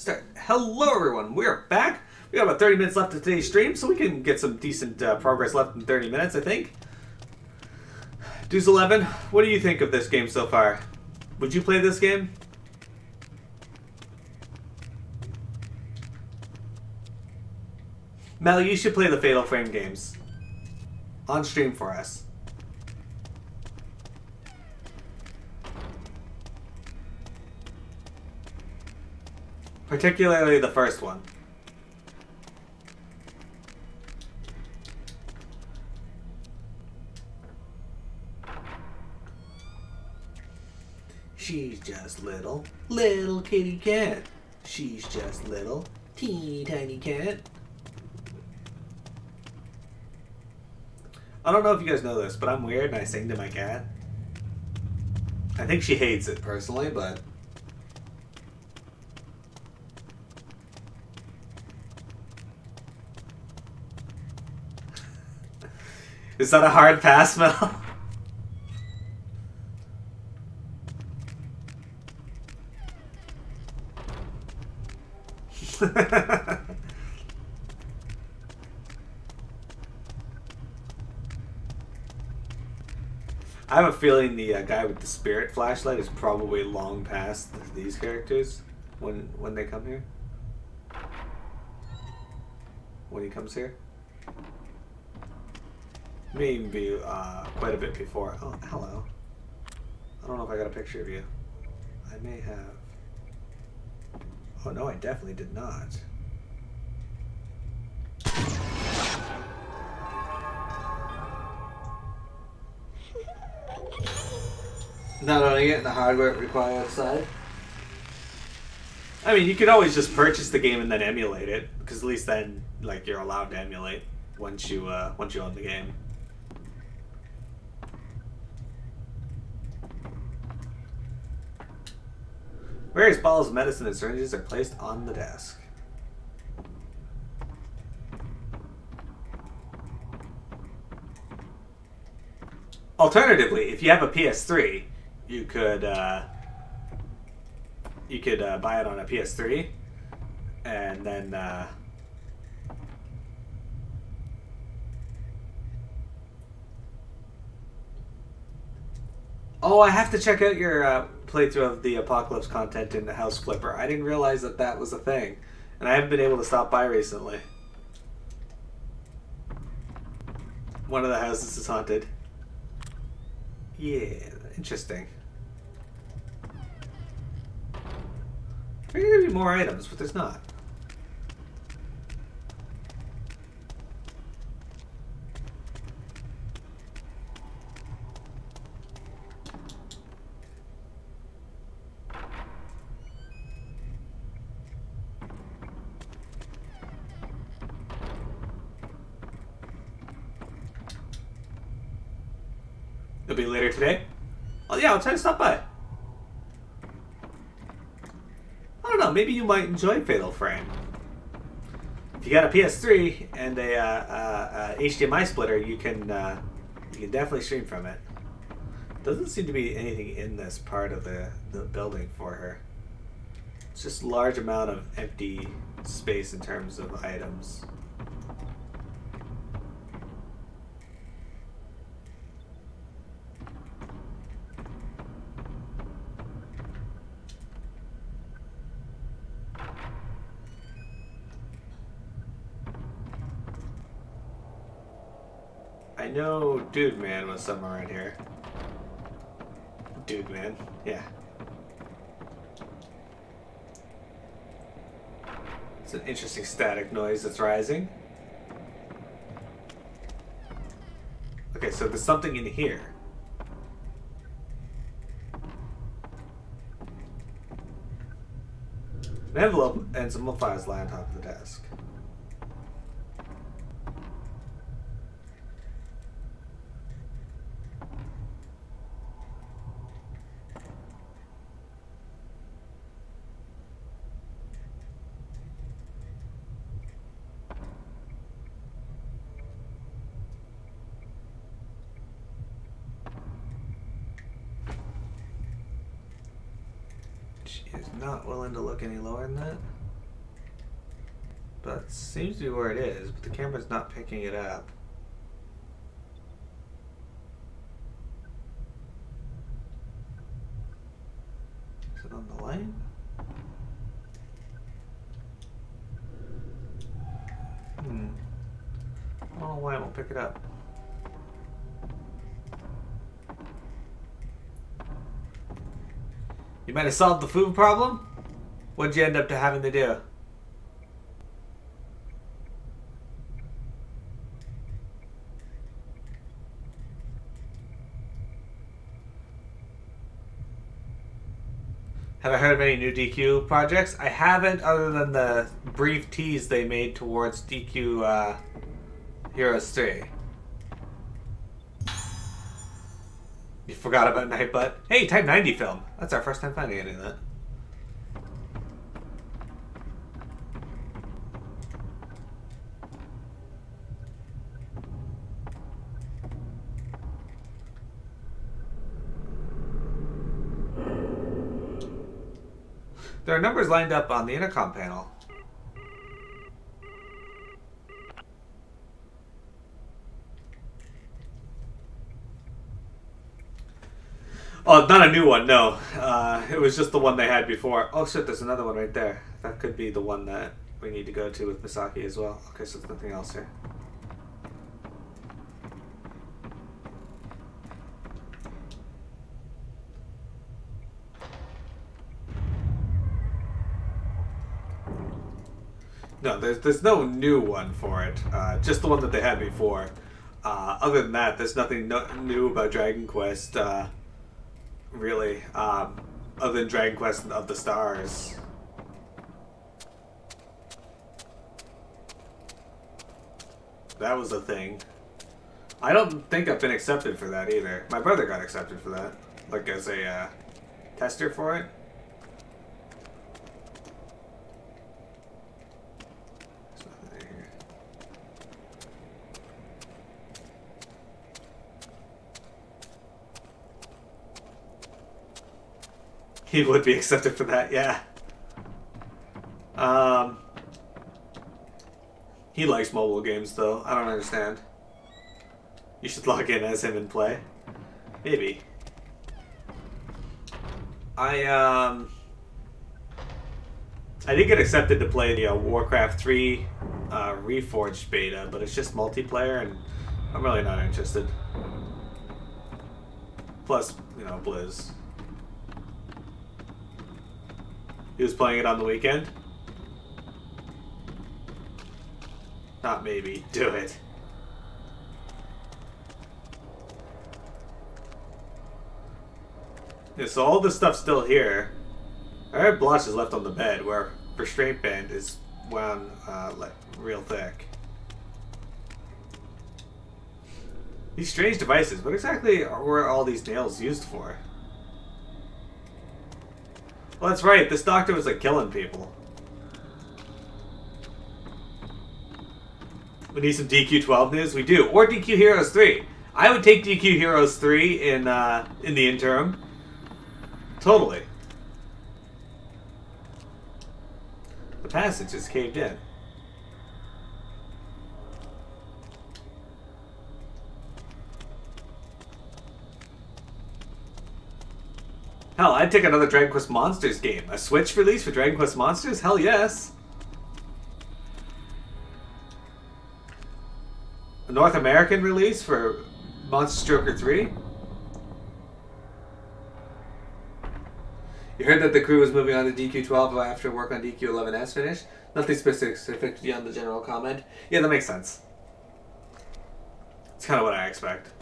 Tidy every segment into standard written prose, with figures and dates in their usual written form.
Start. Hello everyone, we're back. We got about 30 minutes left of today's stream, so we can get some decent progress left in 30 minutes, I think. Deuce 11, what do you think of this game so far? Would you play this game? Mel, you should play the Fatal Frame games. On stream for us. Particularly the first one. She's just little kitty cat. She's just little teeny tiny cat. I don't know if you guys know this, but I'm weird and I sing to my cat. I think she hates it personally, but... Is that a hard pass, Mel? I have a feeling the guy with the spirit flashlight is probably long past these characters when they come here. When he comes here. Maybe quite a bit before. Oh, hello. I don't know if I got a picture of you. I may have. Oh no, I definitely did not. Not only getting the hardware required outside. I mean, you could always just purchase the game and then emulate it, because at least then, like, you're allowed to emulate once you own the game. Various bottles of medicine and syringes are placed on the desk. Alternatively, if you have a PS3, you could buy it on a PS3, and then oh, I have to check out your playthrough of the Apocalypse content in the House Flipper. I didn't realize that that was a thing, and I haven't been able to stop by recently. One of the houses is haunted. Yeah, interesting. There are gonna be more items, but there's not. It'll be later today. Oh yeah, I'll try to stop by. I don't know, maybe you might enjoy Fatal Frame. If you got a PS3 and a HDMI splitter, you can definitely stream from it. Doesn't seem to be anything in this part of the building for her. It's just a large amount of empty space in terms of items. I know Dude Man was somewhere around here. Dude Man, yeah. It's an interesting static noise that's rising. Okay, so there's something in here. An envelope and some files lie on top of the desk. She is not willing to look any lower than that. But it seems to be where it is, but the camera's not picking it up. Is it on the line? I don't know why it won't pick it up. You might have solved the food problem? What'd you end up having to do? Have I heard of any new DQ projects? I haven't, other than the brief tease they made towards DQ Heroes 3. You forgot about Nightbutt? Hey, Type 90 film. That's our first time finding any of that. There are numbers lined up on the intercom panel. Oh, not a new one, no. It was just the one they had before. Oh shit, there's another one right there. That could be the one that we need to go to with Misaki as well. Okay, so there's nothing else here. No, there's no new one for it. Just the one that they had before. Other than that, there's nothing new about Dragon Quest, really. Other than Dragon Quest of the Stars. That was a thing. I don't think I've been accepted for that either. My brother got accepted for that. Like as a tester for it. He would be accepted for that, yeah. He likes mobile games, though. I don't understand. You should log in as him and play. Maybe. I did get accepted to play the Warcraft 3 Reforged beta, but it's just multiplayer, and I'm really not interested. Plus, you know, Blizz. He was playing it on the weekend? Not maybe. Do it. Yeah, so all this stuff's still here. I have blotches left on the bed where restraint band is wound like real thick. These strange devices, what exactly were all these nails used for? Well, that's right. This doctor was like killing people. We need some DQ12 news. We do, or DQ Heroes 3. I would take DQ Heroes 3 in the interim. Totally. The passage is caved in. Hell, I'd take another Dragon Quest Monsters game. A Switch release for Dragon Quest Monsters? Hell yes. A North American release for Monster Stroker 3? You heard that the crew was moving on to DQ12 after work on DQ11's finished? Nothing specific beyond the general comment. Yeah, that makes sense. It's kind of what I expect.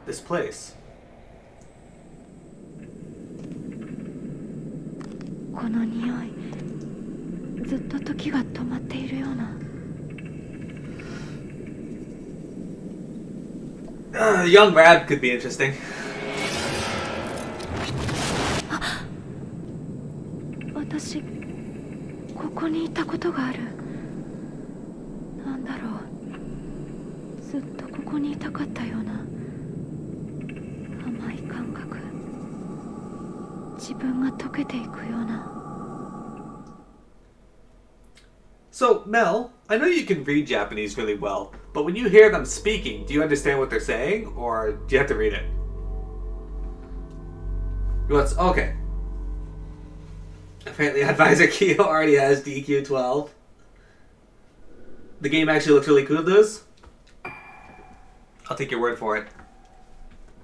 This place. この匂い、ずっと時が止まっているような。Young Rab could be interesting. 私、ここにいたことがある。なんだろう。ずっとここにいたかったような。甘い感覚。自分が溶けていくような。 So, Mel, I know you can read Japanese really well, but when you hear them speaking, do you understand what they're saying, or do you have to read it? Okay. Apparently Advisor Kyo already has DQ12. The game actually looks really cool, dudes. I'll take your word for it.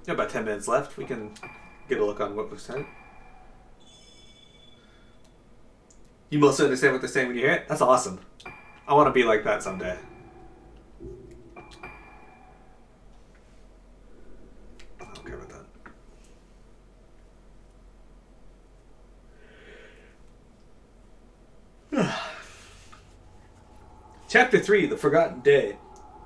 Got about 10 minutes left. We can get a look on what was said. You mostly understand what they're saying when you hear it? That's awesome. I want to be like that someday. I don't care about that. Chapter 3, The Forgotten Day.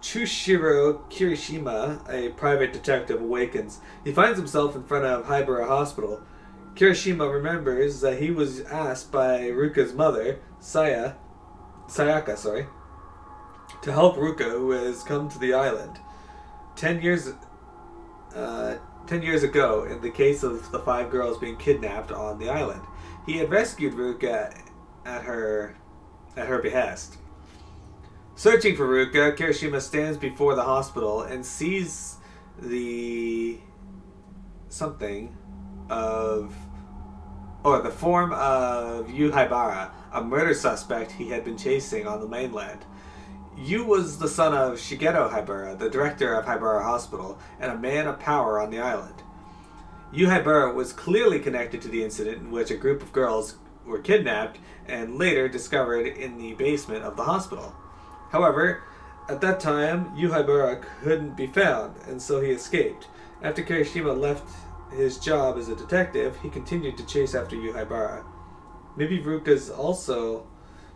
Choushiro Kirishima, a private detective, awakens. He finds himself in front of Haibara Hospital. Kirishima remembers that he was asked by Ruka's mother, Sayaka, to help Ruka, who has come to the island 10 years ago in the case of the 5 girls being kidnapped on the island. He had rescued Ruka at her behest. Searching for Ruka, Kirishima stands before the hospital and sees the form of Yu Haibara, a murder suspect he had been chasing on the mainland. Yu was the son of Shigeru Haibara, the director of Haibara Hospital, and a man of power on the island. Yu Haibara was clearly connected to the incident in which a group of girls were kidnapped and later discovered in the basement of the hospital. However, at that time, Yu Haibara couldn't be found, and so he escaped. After Kirishima left his job as a detective, he continued to chase after Yu Haibara. Maybe Ruka's also...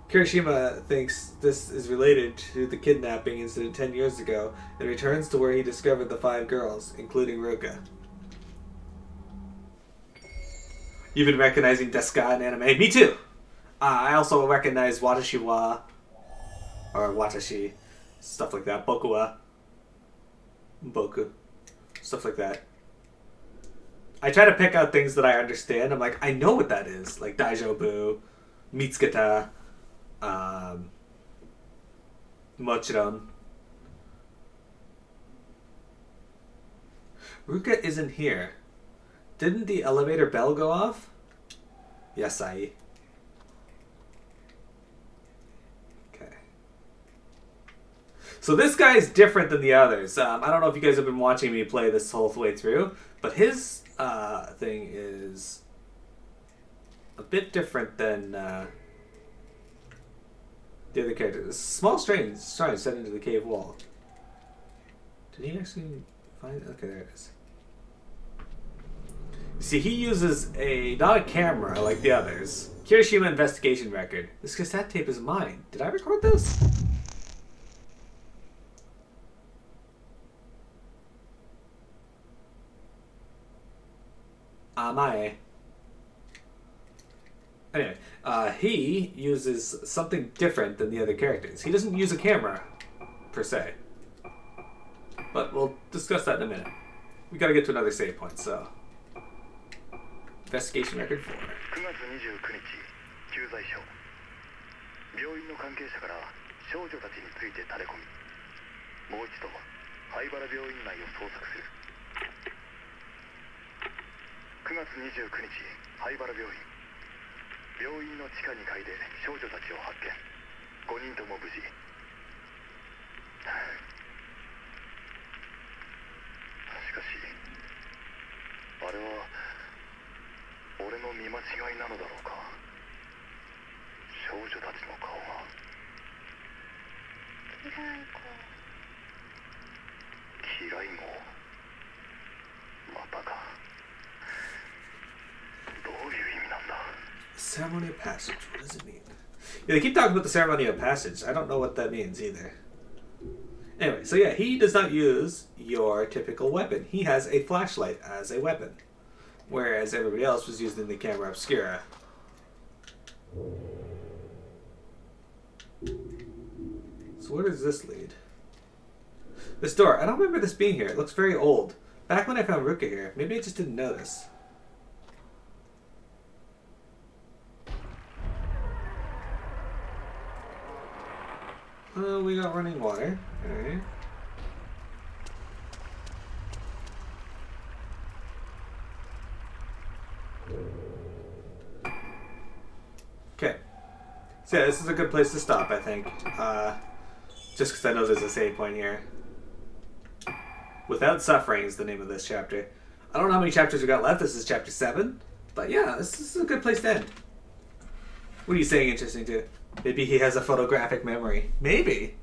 Kirishima thinks this is related to the kidnapping incident 10 years ago and returns to where he discovered the 5 girls, including Ruka. You've been recognizing Deska in anime? Me too! I also recognize Watashi wa, or Watashi, stuff like that. Boku wa, Boku, stuff like that. I try to pick out things that I understand. I'm like, I know what that is. Like Daijobu, Mitsuketa, Mochiron. Ruka isn't here. Didn't the elevator bell go off? Yasai. Okay. So this guy is different than the others. I don't know if you guys have been watching me play this whole way through, but his thing is a bit different than the other characters. Small shrine set into the cave wall. Did he actually find it? Okay, there it is. See, he uses not a camera like the others. Kirishima investigation record. This cassette tape is mine. Did I record this? Amae. Anyway, he uses something different than the other characters. He doesn't use a camera, per se. But we'll discuss that in a minute. We gotta get to another save point, so... Investigation record 4. 9月29日、駐在所。病院の関係者から少女たちについて垂れ込み、もう一度灰原病院内を捜索する。9月29日、灰原病院。病院の地下2階で少女たちを発見。5人とも無事。しかし、あれは俺の見間違いなのだろうか。少女たちの顔がキライゴまたか。どういう意味なんだ。 Ceremonial passage, what does it mean? Yeah, they keep talking about the ceremonial passage. I don't know what that means either. Anyway, so yeah, he does not use your typical weapon. He has a flashlight as a weapon, whereas everybody else was using the camera obscura. So where does this lead? This door. I don't remember this being here. It looks very old. Back when I found Ruka here, maybe I just didn't notice. We got running water. Alright. Okay. So yeah, this is a good place to stop, I think. Just because I know there's a save point here. Without Suffering is the name of this chapter. I don't know how many chapters we got left. This is chapter 7. But yeah, this is a good place to end. What are you saying interesting to? Maybe he has a photographic memory. Maybe.